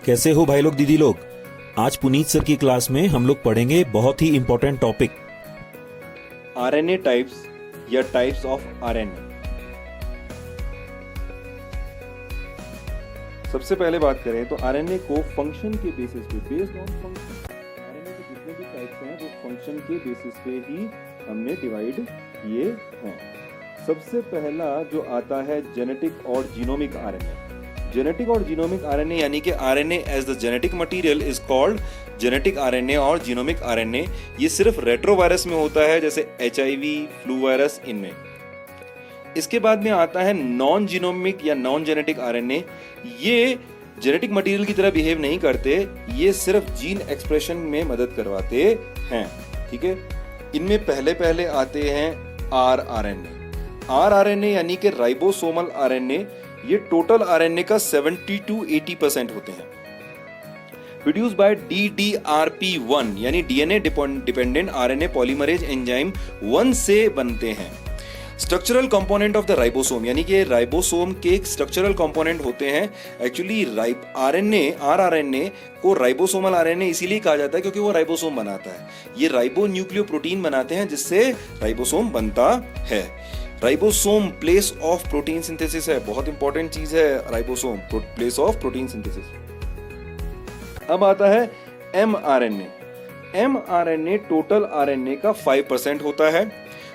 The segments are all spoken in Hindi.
कैसे हो भाई लोग दीदी लोग। आज पुनीत सर की क्लास में हम लोग पढ़ेंगे बहुत ही इंपॉर्टेंट टॉपिक आरएनए टाइप्स या टाइप्स ऑफ आरएनए। सबसे पहले बात करें तो आरएनए को फंक्शन के बेसिस पे, बेस्ड ऑन फंक्शन, आरएनए के जितने भी टाइप्स हैं वो फंक्शन के बेसिस पे ही हमने डिवाइड किए हैं। सबसे पहला जो आता है जेनेटिक और जीनोमिक आरएनए। जेनेटिक और जीनोमिक आरएनए यानी कि RNA as the genetic material is called genetic RNA और जीनोमिक आरएनए। ये सिर्फ रेट्रोवायरस में होता है, जैसे एचआईवी, फ्लू वायरस, इनमें। इसके बाद में आता है नॉन जीनोमिक या नॉन जेनेटिक आरएनए। ये जेनेटिक मटेरियल की तरह बिहेव नहीं करते, ये सिर्फ जीन एक्सप्रेशन में मदद करवाते हैं। ठीक है, इनमें पहले पहले आते हैं आरआरएनए यानी कि राइबोसोमल आरएनए। ये टोटल आरएनए का 70 to 80% होते हैं। प्रोड्यूस बाय DDRP1 यानी DNA dependent RNA polymerase enzyme 1 से बनते हैं। Structural component of the ribosome यानी कि राइबोसोम के स्ट्रक्चरल कंपोनेंट होते हैं। एक्चुअली आरआरएनए को राइबोसोमल आरएनए इसीलिए कहा जाता है क्योंकि वो राइबोसोम बनाता है। ये राइबो न्यूक्लियोप्रोटीन बनाते हैं जिससे राइबोसोम बनता है। Ribosome place of protein synthesis है, बहुत इंपॉर्टेंट चीज है ribosome, place of protein synthesis. अब आता है एमआरएनए। एमआरएनए टोटल आरएनए का 5% होता है।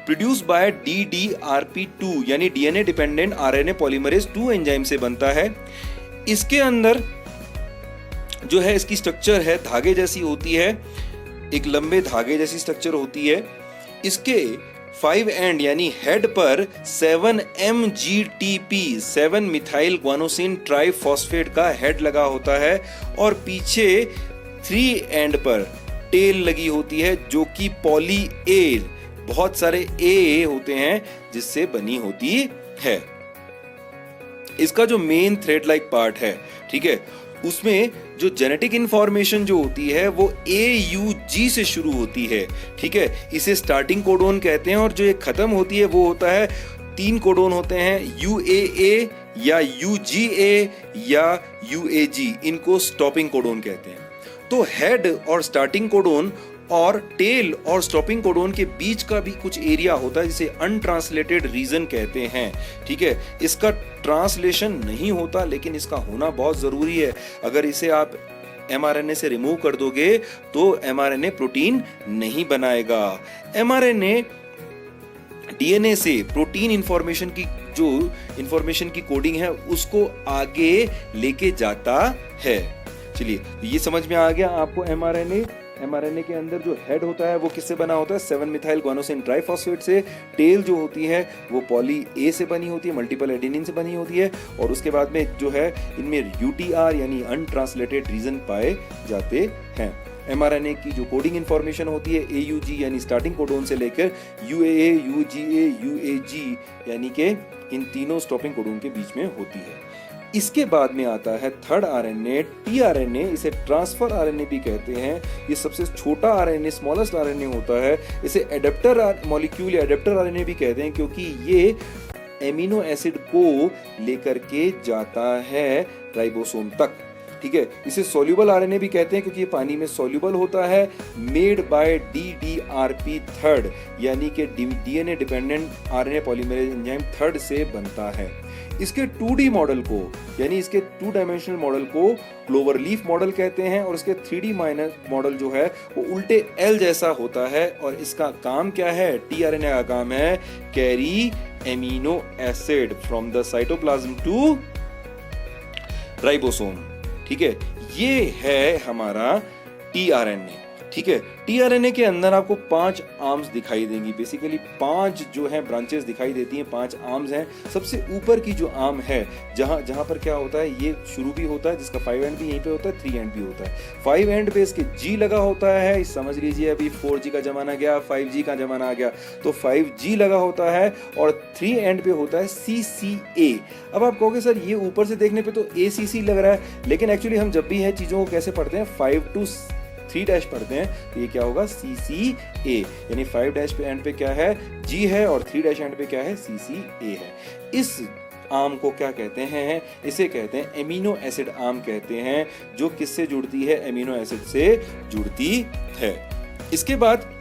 प्रोड्यूस बाय DDRP2 यानी DNA dependent RNA polymerase 2 enzyme से बनता है। इसके अंदर जो है इसकी स्ट्रक्चर है धागे जैसी होती है, एक लंबे धागे जैसी स्ट्रक्चर होती है। इसके 5 एंड यानी हेड पर 7-MGTP 7 मिथाइल ग्वानोसिन ट्राइफॉस्फेट का हेड लगा होता है और पीछे 3 एंड पर टेल लगी होती है जो कि पॉली ए, बहुत सारे ए होते हैं जिससे बनी होती है। इसका जो मेन थ्रेड लाइक पार्ट है, ठीक है, उसमें जो जेनेटिक इंफॉर्मेशन जो होती है वो AUG से शुरू होती है। ठीक है, इसे स्टार्टिंग कोडोन कहते हैं और जो ये खत्म होती है वो होता है 3 कोडोन होते हैं, UAA या UGA या UAG, इनको स्टॉपिंग कोडोन कहते हैं। तो हेड और स्टार्टिंग कोडोन और टेल और स्टॉपिंग कोडोन के बीच का भी कुछ एरिया होता है जिसे अनट्रांसलेटेड रीजन कहते हैं। ठीक है, इसका ट्रांसलेशन नहीं होता लेकिन इसका होना बहुत जरूरी है। अगर इसे आप mRNA से रिमूव कर दोगे तो mRNA प्रोटीन नहीं बनाएगा। mRNA डीएनए से प्रोटीन इंफॉर्मेशन की जो इंफॉर्मेशन की कोडिंग है उसको आगे लेके जाता है। चलिए, ये समझ में आ गया आपको। mRNA के अंदर जो हेड होता है वो किससे बना होता है? 7 मिथाइल ग्वानोसिन ट्राइफॉस्फेट से। टेल जो होती है वो पॉली ए से बनी होती है, मल्टीपल एडेनिन से बनी होती है। और उसके बाद में जो है इनमें UTR यानी अनट्रांसलेटेड रीजन पाए जाते हैं। mRNA की जो कोडिंग इंफॉर्मेशन होती है AUG यानी स्टार्टिंग कोडोन से लेकर UAA, UGA, UAG यानी कि इन तीनों स्टॉपिंग कोडोन के बीच में होती है। इसके बाद में आता है थर्ड आरएनए, tRNA। इसे ट्रांसफर आरएनए भी कहते हैं। ये सबसे छोटा आरएनए, स्मॉलेस्ट आरएनए होता है। इसे एडेप्टर मॉलिक्यूल या एडेप्टर आरएनए भी कहते हैं क्योंकि ये एमिनो एसिड को लेकर के जाता है राइबोसोम तक। ठीक है, इसे सोल्यूबल आरएनए भी कहते हैं क्योंकि ये पानी में सोल्यूबल होता है। मेड बाय DDRP3 यानी कि DNA dependent RNA polymerase enzyme 3 से बनता है। इसके 2D मॉडल को यानी इसके 2 डायमेंशनल मॉडल को क्लोवरलीफ मॉडल कहते हैं और इसके 3D मॉडल जो है वो उल्टे L जैसा होता है। और इसका काम क्या है? tRNA का काम है carry amino acid from the cytoplasm to ribosome. ठीक है, ये है हमारा tRNA। ठीक है, tRNA के अंदर आपको 5 आर्म्स दिखाई देंगी। बेसिकली 5 जो है ब्रांचेस दिखाई देती हैं, 5 आर्म्स हैं। सबसे ऊपर की जो आर्म है जहां पर क्या होता है, ये शुरू भी होता है, जिसका 5 एंड भी यहीं पे होता है, 3 एंड भी होता है। 5 एंड पे इसके G लगा होता है। समझ लीजिए अभी 4G का जमाना गया, 5G का जमाना आ गया, तो 5G लगा होता है। और 3 एंड पे होता है CCA। अब आप कहोगे सर ये ऊपर से देखने पे तो ACC लग रहा है, लेकिन एक्चुअली हम जब भी है चीजों को कैसे पढ़ते हैं, 5 to 3 डैश पढ़ते हैं, तो ये क्या होगा? CCA। यानी 5 डैश पे एंड पे क्या है? G है और 3 डैश एंड पे क्या है? CCA है। इस आर्म को क्या कहते हैं? इसे कहते हैं एमिनो एसिड आर्म कहते हैं, जो किससे जुड़ती है? एमिनो एसिड से जुड़ती है। इसके बाद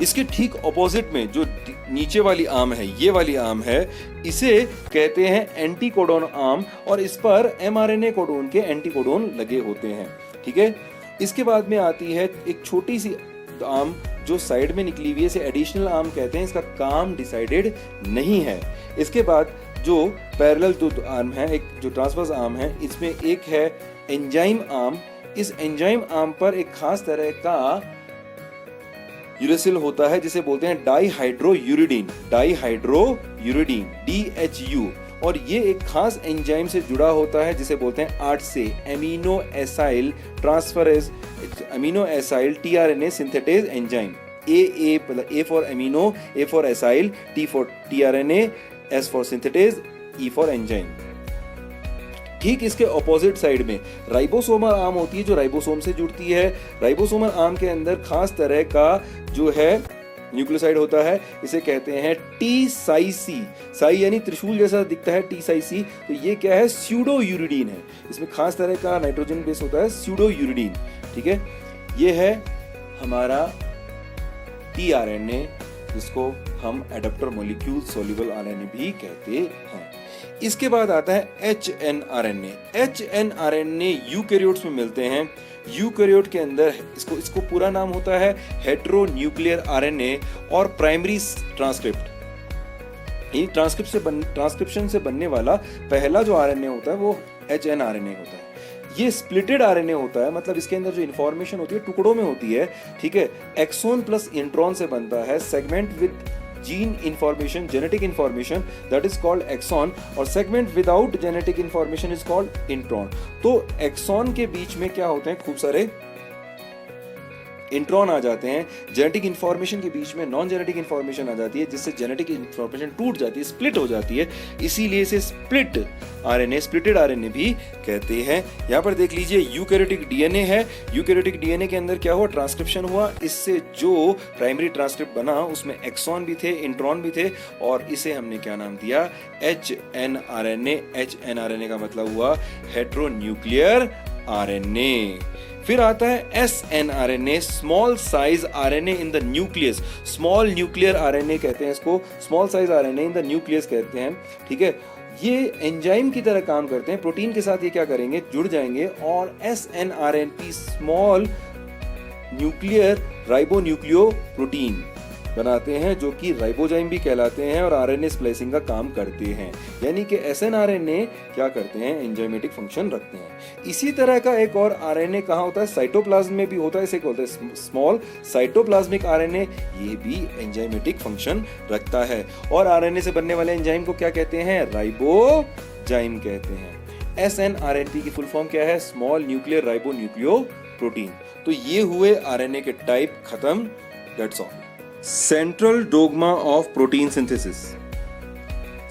इसके ठीक ऑपोजिट में जो नीचे वाली आर्म है, ये वाली आर्म है, इसे कहते हैं एंटीकोडोन आर्म, और इस पर mRNA कोडोन के एंटीकोडोन लगे होते हैं। ठीक है, इसके बाद में आती है एक छोटी सी आर्म जो साइड में निकली हुई है, इसे एडिशनल आर्म कहते हैं। इसका काम डिसाइडेड नहीं है। इसके बाद जो पैरेलल जो आर्म है, एक जो ट्रांसवर्स आर्म है, इसमें एक है एंजाइम आर्म। इस एंजाइम आर्म पर एक खास तरह का यूरेसिल होता है जिसे बोलते हैं डाईहाइड्रोयूरिडीन, DHU, और ये एक खास एंजाइम से जुड़ा होता है जिसे बोलते हैं आर्ट से amino acyl transferase, amino acyl tRNA synthetase enzyme. A for amino, A for acyl, T for tRNA, S for synthetase, E for enzyme. ठीक इसके ऑपोजिट साइड में राइबोसोमल आर्म होती है जो राइबोसोम से जुड़ती है। राइबोसोमल आर्म के अंदर खास तरह का जो है न्यूक्लियोसाइड होता है, इसे कहते हैं T-साई-सी। साई यानी त्रिशूल जैसा दिखता है, T-साई-सी। तो ये क्या है? स्यूडोयूरिडीन है। इसमें खास तरह का नाइट्रोजन बेस होता है, स्यूडोयूरिडीन। ठीक है, ये है हमारा tRNA, जिसको हम एडाप्टर मॉलिक्यूल सोल्यूबल आरएनए भी कहते हैं। इसके बाद आता है hNRNA। hNRNA यूकैरियोट्स में मिलते हैं। यूकैरियोट के अंदर इसको पूरा नाम होता है हेटेरोन्यूक्लियर आरएनए और प्राइमरी ट्रांसक्रिप्ट। इन ट्रांसक्रिप्शन से बनने वाला पहला जो आरएनए होता है वो hNRNA होता है। ये स्प्लिटेड आरएनए होता है, मतलब इसके अंदर जो इन्फॉर्मेशन होती है टुकड़ों में होती है। ठीक है, एक्सोन प्लस इंट्रॉन से बनता है। Segment with gene information, genetic information, that is called exon, और segment without genetic information is called intron. तो एक्सॉन के बीच में क्या होते हैं? खूब सारे इंट्रॉन आ जाते हैं। जेनेटिक इंफॉर्मेशन के बीच में नॉन जेनेटिक इंफॉर्मेशन आ जाती है, जिससे जेनेटिक इंफॉर्मेशन टूट जाती है, स्प्लिट हो जाती है। इसीलिए इसे स्प्लिट आरएनए, स्प्लिटेड आरएनए भी कहते हैं। यहाँ पर देख लीजिए यूकैरियोटिक डीएनए है। यूकैरियोटिक डीएनए के अंदर क्या हुआ? ट्रांसक्रिप्शन हुआ। इससे जो प्राइमरी ट्रांसक्रिप्ट बना उसमें एक्सॉन भी थे, इंट्रॉन भी थे, और इसे हमने क्या नाम दिया? hNRNA। hNRNA का मतलब हुआ हेटेरोन्यूक्लियर आरएनए। फिर आता है snRNA, small size RNA in the nucleus. Small nuclear RNA कहते हैं इसको, small size RNA in the nucleus कहते हैं। ठीक है, ये एंजाइम की तरह काम करते हैं। प्रोटीन के साथ ये क्या करेंगे? जुड़ जाएंगे और snRNP, small nuclear ribonucleo protein बनाते हैं, जो कि राइबोजाइम भी कहलाते हैं और आरएनए स्प्लाइसिंग का काम करते हैं। यानी कि snRNA क्या करते हैं? एंजाइमेटिक फंक्शन रखते हैं। इसी तरह का एक और आरएनए कहाँ होता है? साइटोप्लाज्म में भी होता है। इसे बोलते हैं स्मॉल साइटोप्लाज्मिक आरएनए। ये भी एंजाइमेटिक फंक्शन रखता है। और आरएनए से बनने वाले एंजाइम को क्या कहते हैं? राइबोजाइम कहते हैं। snRNP की फुल फॉर्म क्या है? Small nuclear ribonucleo protein. तो ये हुए आरएनए के टाइप खत्म। That's all. Central dogma of protein synthesis.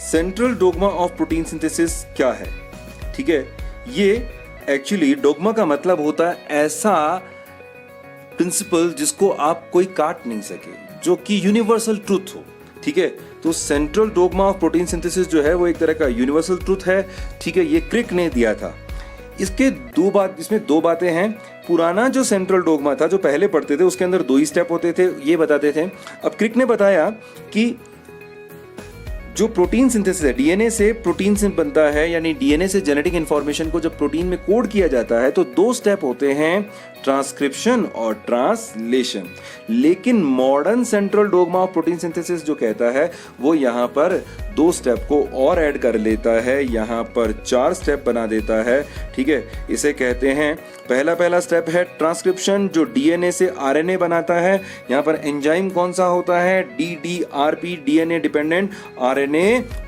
Central dogma of protein synthesis क्या है? ठीक है, ये एक्चुअली डोग्मा का मतलब होता है ऐसा प्रिंसिपल जिसको आप कोई काट नहीं सके, जो कि यूनिवर्सल ट्रूथ हो। ठीक है, तो central dogma of protein synthesis जो है वो एक तरह का यूनिवर्सल ट्रूथ है। ठीक है, ये क्रिक ने दिया था। इसमें दो बातें हैं। पुराना जो सेंट्रल डोग्मा था जो पहले पढ़ते थे उसके अंदर 2 ही स्टेप होते थे, ये बताते थे। अब क्रिक ने बताया कि जो प्रोटीन सिंथेसिस है, डीएनए से प्रोटीन से बनता है, यानी डीएनए से जेनेटिक इंफॉर्मेशन को जब प्रोटीन में कोड किया जाता है तो 2 स्टेप होते हैं, ट्रांसक्रिप्शन और ट्रांसलेशन। लेकिन modern central dogma of protein synthesis जो कहता है वो यहाँ पर 2 स्टेप को और ऐड कर लेता है, यहाँ पर 4 स्टेप बना देता है। ठीक है, इसे कहते हैं पहला स्टेप है ट्रांसक्रिप्शन, जो डीएनए से आरएनए बनाता है। यहाँ पर एंजाइम कौन सा होता है? DDRP, DNA dependent RNA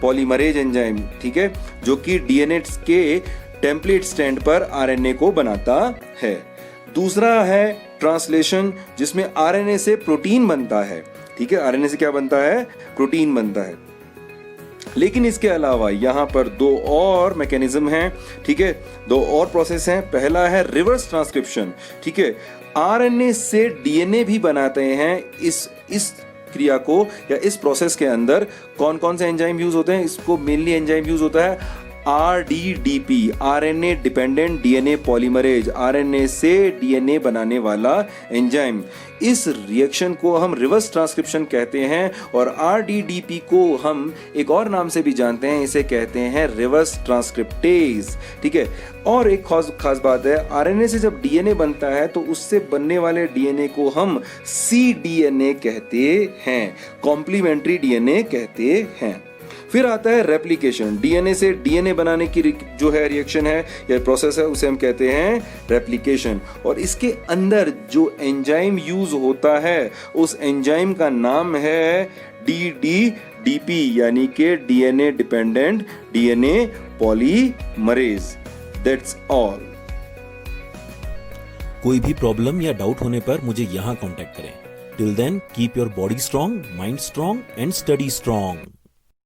polymerase enzyme. ठीक है, जो कि डीएनए के टेम्पलेट स्टैंड पर आरएनए को बनाता है। दूसरा है ट्रांसलेशन, जिसमें आरएनए से प्रोटीन बनता है। ठीक है, आरएनए से क्या बनता है? प्रोटीन बनता है। लेकिन इसके अलावा यहाँ पर 2 और मैकेनिज्म हैं। ठीक है, 2 और प्रोसेस हैं। पहला है रिवर्स ट्रांसक्रिप्शन। ठीक है, आरएनए से डीएनए भी बनाते हैं। इस क्रिया को या इस प्रोसेस के अंदर कौन कौन से एंजाइम यूज होते हैं? इसको मेनली एंजाइम यूज होता है RDDP, RNA dependent DNA polymerase, RNA से डीएनए बनाने वाला एंजाइम। इस रिएक्शन को हम रिवर्स ट्रांसक्रिप्शन कहते हैं और RDDP को हम एक और नाम से भी जानते हैं, इसे कहते हैं रिवर्स ट्रांसक्रिप्टेज। ठीक है, और एक खास बात है, RNA से जब डीएनए बनता है तो उससे बनने वाले डीएनए को हम cDNA कहते हैं, कॉम्प्लीमेंट्री डीएनए कहते हैं। फिर आता है रेप्लिकेशन। डीएनए से डीएनए बनाने की जो है रिएक्शन है या प्रोसेस है, उसे हम कहते हैं रेप्लिकेशन। और इसके अंदर जो एंजाइम यूज होता है उस एंजाइम का नाम है DDDP, यानी कि DNA dependent DNA polymerase. That's all. कोई भी प्रॉब्लम या डाउट होने पर मुझे यहाँ कांटेक्ट करें। Till then keep your body strong, mind strong and study strong.